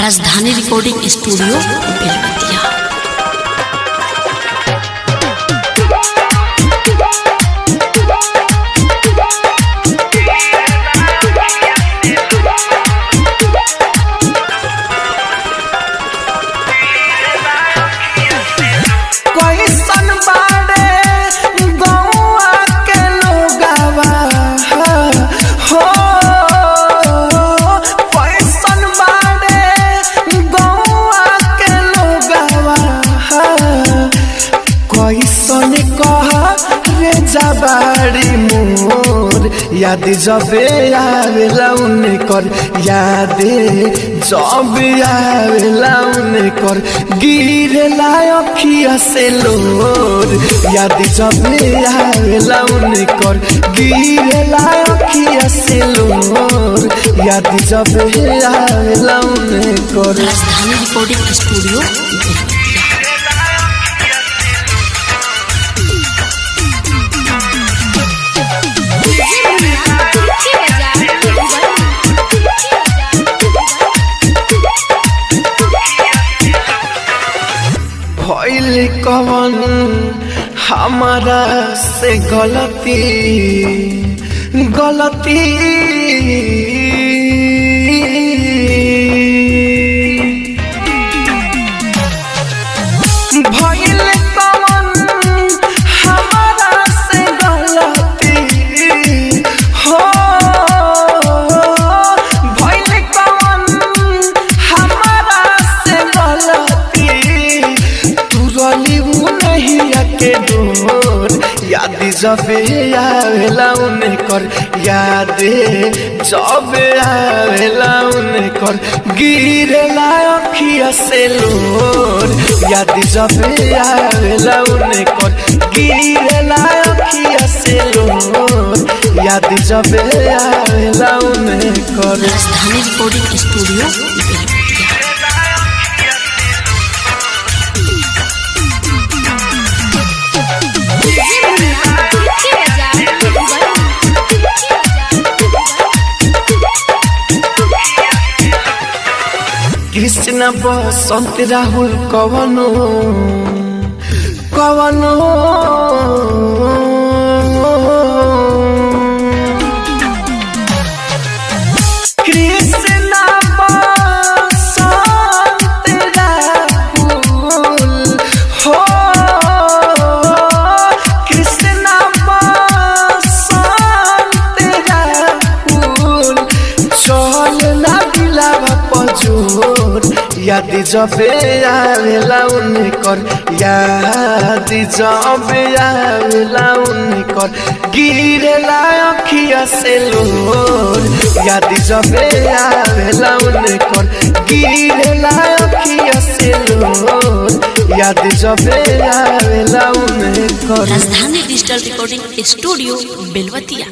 राजधानी recording studio Belwatia. बाड़ी मोर याद जबे आवेला उनकर याद जब आवेला उनकर गिरेला अखिया से लोर याद जबे आवेला उनकर गिरेला अखिया से लोर याद जबे आवेला उनकर। राजधानी रिकॉर्डिंग स्टूडियो भइल कवन हमारा से गलती भइल कवन हमारा से गलती हो भइल कवन हमारा से गलती के डोर याद जबे आवेला उनकर याद जब आवेला उनकर गिरेला अखिया से लोर याद जबे आवेला उनकर गिरेला अखिया से लोर याद जबे आवेला उनकर। राजधानी रिकॉर्डिंग स्टूडियो बेलवतिया। कृष्ण बसंत राहुल कवनो कृष्ण बसंत राहुल हो कृष्ण बसंत राहुल चल ना दिलावा पजोर याद जबे आवेला उनकर याद जबे आवेला उनकर गिरेला अखिया से लोर याद जबे आवेला उनकर गिरेला अखिया से लोर याद जबे आवेला उनकर। राजधानी डिजिटल रिकॉर्डिंग स्टूडियो बेलवतिया।